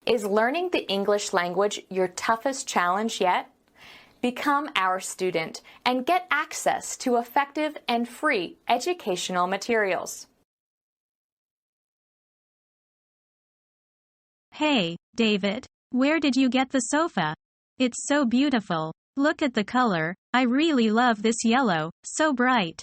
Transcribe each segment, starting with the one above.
Is learning the English language your toughest challenge yet? Become our student and get access to effective and free educational materials. Hey, David, where did you get the sofa? It's so beautiful. Look at the color. I really love this yellow, so bright.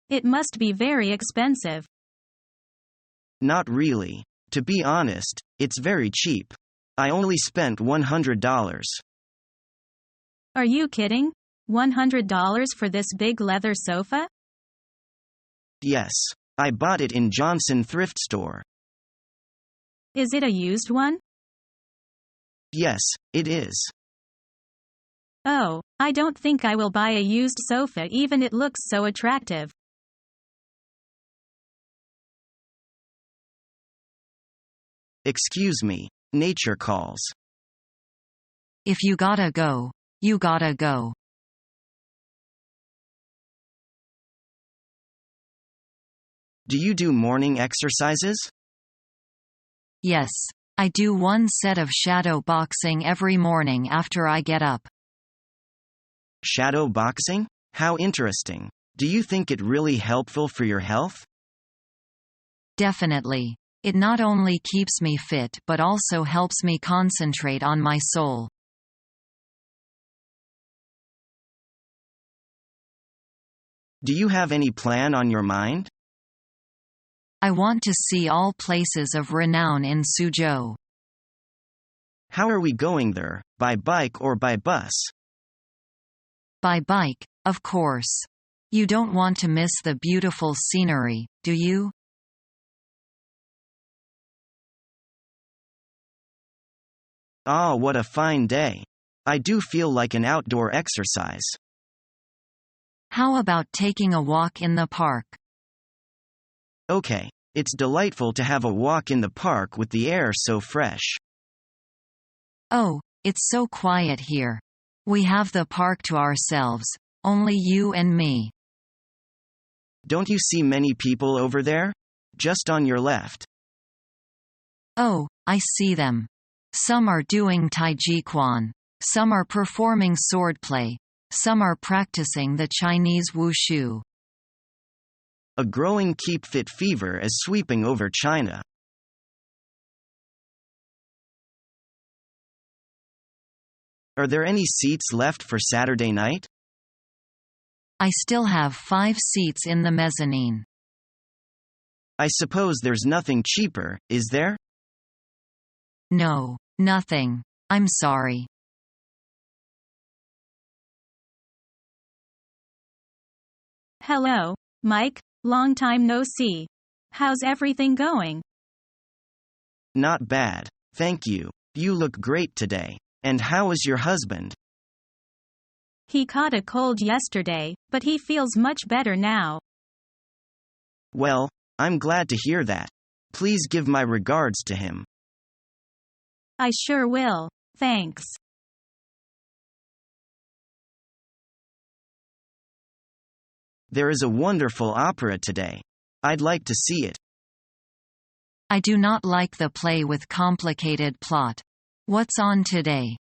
It must be very expensive. Not really. To be honest, it's very cheap. I only spent $100. Are you kidding? $100 for this big leather sofa? Yes. I bought it in Johnson thrift store. Is it a used one? Yes, it is. Oh, I don't think I will buy a used sofa even it looks so attractive. Excuse me, nature calls. If you gotta go, you gotta go. Do you do morning exercises? Yes, I do one set of shadow boxing every morning after I get up. Shadow boxing? How interesting. Do you think it really helpful for your health? Definitely. It not only keeps me fit but also helps me concentrate on my soul. Do you have any plan on your mind? I want to see all places of renown in Suzhou. How are we going there, by bike or by bus? By bike, of course. You don't want to miss the beautiful scenery, do you? Ah, what a fine day. I do feel like an outdoor exercise. How about taking a walk in the park? Okay, it's delightful to have a walk in the park with the air so fresh. Oh, it's so quiet here. We have the park to ourselves, only you and me. Don't you see many people over there? Just on your left. Oh, I see them. Some are doing Tai Chi Quan. Some are performing swordplay. Some are practicing the Chinese wushu. A growing keep fit fever is sweeping over China. Are there any seats left for Saturday night? I still have 5 seats in the mezzanine. I suppose there's nothing cheaper, is there? No, nothing. I'm sorry. Hello, Mike, long time no see. How's everything going? Not bad, thank you. You look great today. And how is your husband? He caught a cold yesterday, but he feels much better now. Well, I'm glad to hear that. Please give my regards to him. I sure will, thanks. There is a wonderful opera today. I'd like to see it. I do not like the play with complicated plot. What's on today?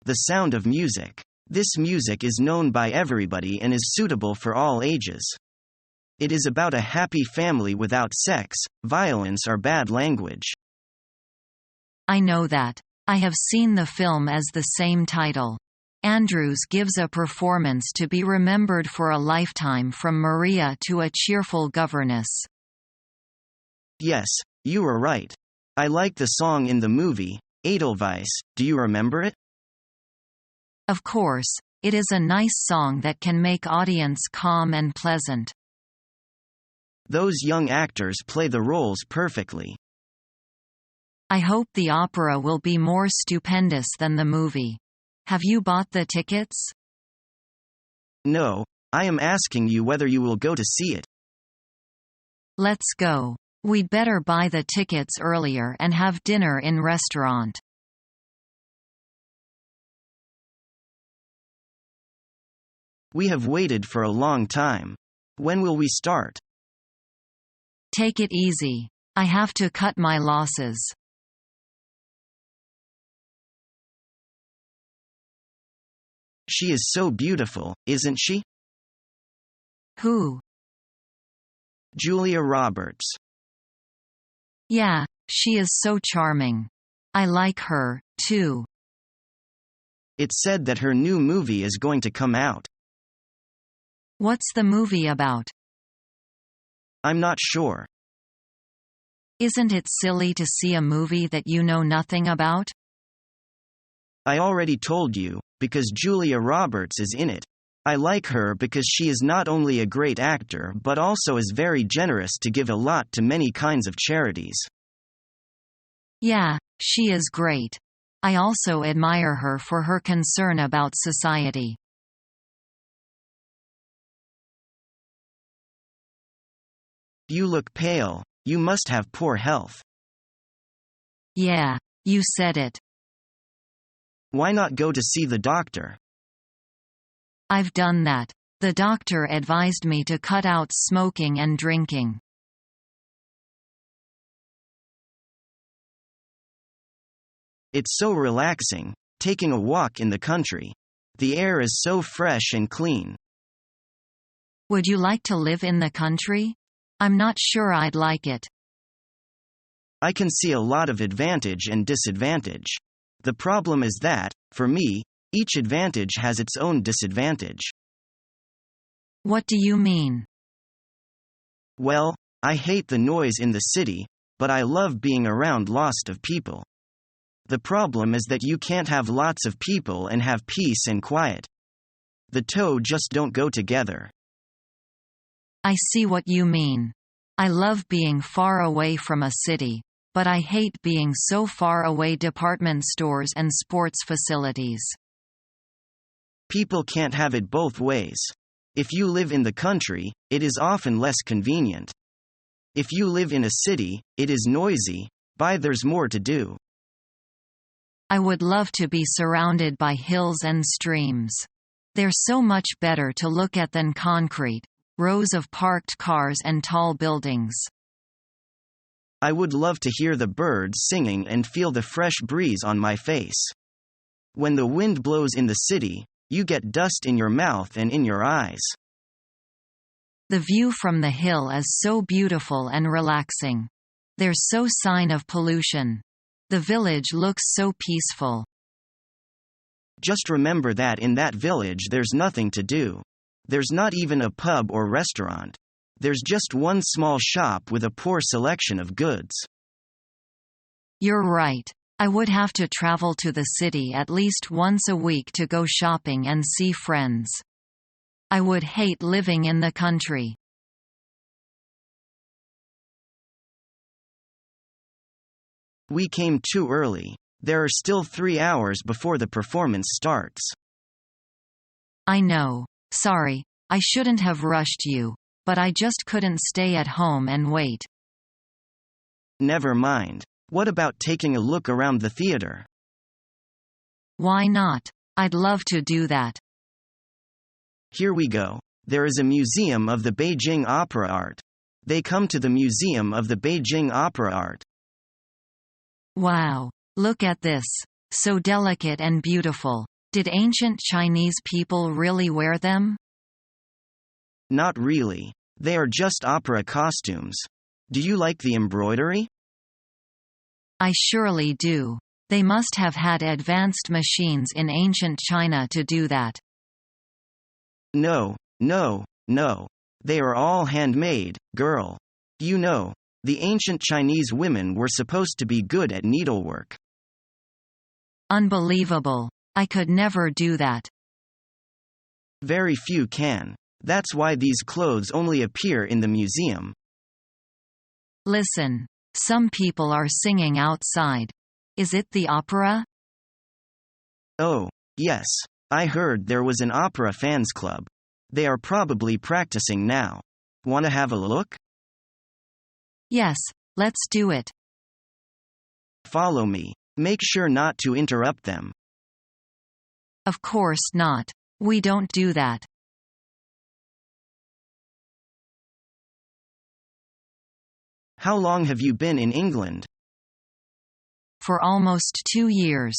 The Sound of Music. This music is known by everybody and is suitable for all ages. It is about a happy family without sex, violence or bad language. I know that. I have seen the film as the same title. Andrews gives a performance to be remembered for a lifetime from Maria to a cheerful governess. Yes, you are right. I like the song in the movie, Edelweiss. Do you remember it? Of course, it is a nice song that can make audience calm and pleasant. Those young actors play the roles perfectly. I hope the opera will be more stupendous than the movie. Have you bought the tickets? No, I am asking you whether you will go to see it. Let's go. We'd better buy the tickets earlier and have dinner in restaurant. We have waited for a long time. When will we start? Take it easy. I have to cut my losses. She is so beautiful, isn't she? Who? Julia Roberts. Yeah, she is so charming. I like her, too. It's said that her new movie is going to come out. What's the movie about? I'm not sure. Isn't it silly to see a movie that you know nothing about? I already told you, because Julia Roberts is in it. I like her because she is not only a great actor but also is very generous to give a lot to many kinds of charities. Yeah, she is great. I also admire her for her concern about society. You look pale. You must have poor health. Yeah, you said it. Why not go to see the doctor? I've done that. The doctor advised me to cut out smoking and drinking. It's so relaxing, taking a walk in the country. The air is so fresh and clean. Would you like to live in the country? I'm not sure I'd like it. I can see a lot of advantage and disadvantage. The problem is that, for me, each advantage has its own disadvantage. What do you mean? Well, I hate the noise in the city, but I love being around lots of people. The problem is that you can't have lots of people and have peace and quiet. The two just don't go together. I see what you mean. I love being far away from a city, but I hate being so far away department stores and sports facilities. People can't have it both ways. If you live in the country, it is often less convenient. If you live in a city, it is noisy, but there's more to do. I would love to be surrounded by hills and streams. They're so much better to look at than concrete, rows of parked cars and tall buildings. I would love to hear the birds singing and feel the fresh breeze on my face. When the wind blows in the city, you get dust in your mouth and in your eyes. The view from the hill is so beautiful and relaxing. There's no sign of pollution. The village looks so peaceful. Just remember that in that village there's nothing to do. There's not even a pub or restaurant. There's just one small shop with a poor selection of goods. You're right. I would have to travel to the city at least once a week to go shopping and see friends. I would hate living in the country. We came too early. There are still 3 hours before the performance starts. I know. Sorry, I shouldn't have rushed you, but I just couldn't stay at home and wait. Never mind. What about taking a look around the theater? Why not? I'd love to do that. Here we go. There is a museum of the Beijing opera art. They come to the Museum of the Beijing Opera Art. Wow. Look at this. So delicate and beautiful. Did ancient Chinese people really wear them? Not really. They are just opera costumes. Do you like the embroidery? I surely do. They must have had advanced machines in ancient China to do that. No. They are all handmade, girl. You know, the ancient Chinese women were supposed to be good at needlework. Unbelievable. I could never do that. Very few can. That's why these clothes only appear in the museum. Listen. Some people are singing outside. Is it the opera? Oh, yes. I heard there was an opera fans club. They are probably practicing now. Wanna have a look? Yes, let's do it. Follow me. Make sure not to interrupt them. Of course not. We don't do that. How long have you been in England? For almost 2 years.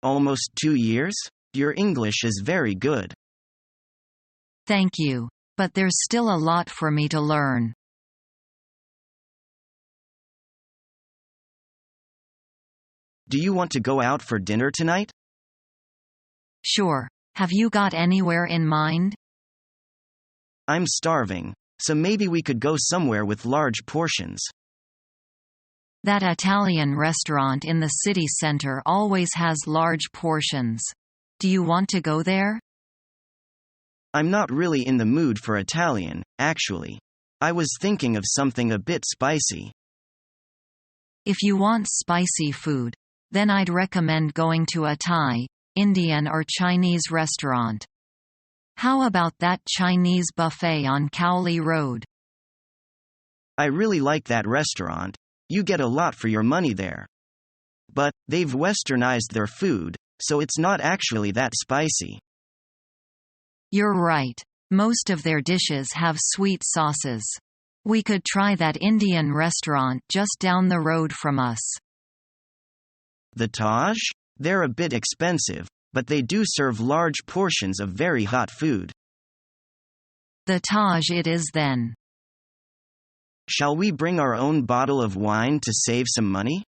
Almost 2 years? Your English is very good. Thank you. But there's still a lot for me to learn. Do you want to go out for dinner tonight? Sure. Have you got anywhere in mind? I'm starving, so maybe we could go somewhere with large portions. That Italian restaurant in the city center always has large portions. Do you want to go there? I'm not really in the mood for Italian, actually. I was thinking of something a bit spicy. If you want spicy food, then I'd recommend going to a Thai, Indian or Chinese restaurant. How about that Chinese buffet on Cowley Road? I really like that restaurant. You get a lot for your money there. But they've westernized their food, so it's not actually that spicy. You're right. Most of their dishes have sweet sauces. We could try that Indian restaurant just down the road from us. The Taj? They're a bit expensive, but they do serve large portions of very hot food. The Taj it is then. Shall we bring our own bottle of wine to save some money?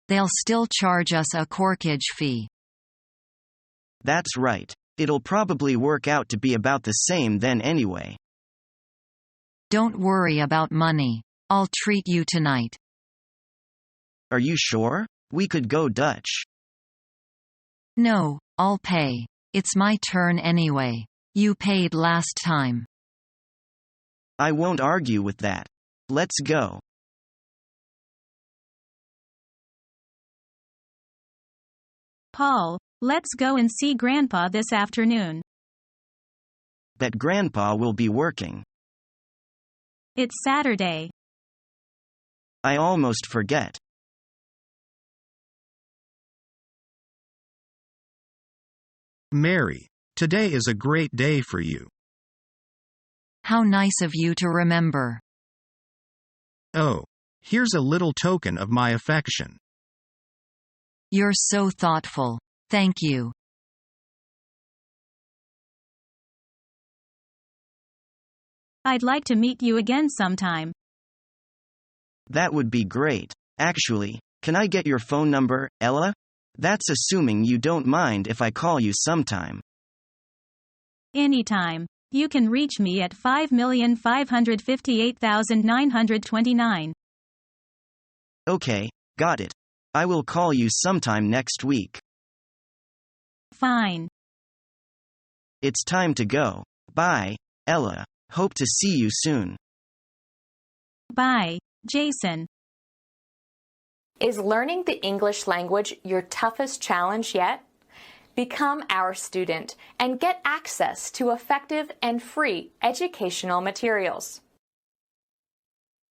They'll still charge us a corkage fee. That's right. It'll probably work out to be about the same then anyway. Don't worry about money. I'll treat you tonight. Are you sure? We could go Dutch. No, I'll pay. It's my turn anyway. You paid last time. I won't argue with that. Let's go. Paul, let's go and see Grandpa this afternoon. Bet Grandpa will be working. It's Saturday. I almost forget. Mary, today is a great day for you. How nice of you to remember. Oh, here's a little token of my affection. You're so thoughtful. Thank you. I'd like to meet you again sometime. That would be great. Actually, can I get your phone number, Ella? That's assuming you don't mind if I call you sometime. Anytime. You can reach me at 5,558,929. Okay, got it. I will call you sometime next week. Fine. It's time to go. Bye, Ella. Hope to see you soon. Bye, Jason. Is learning the English language your toughest challenge yet? Become our student and get access to effective and free educational materials.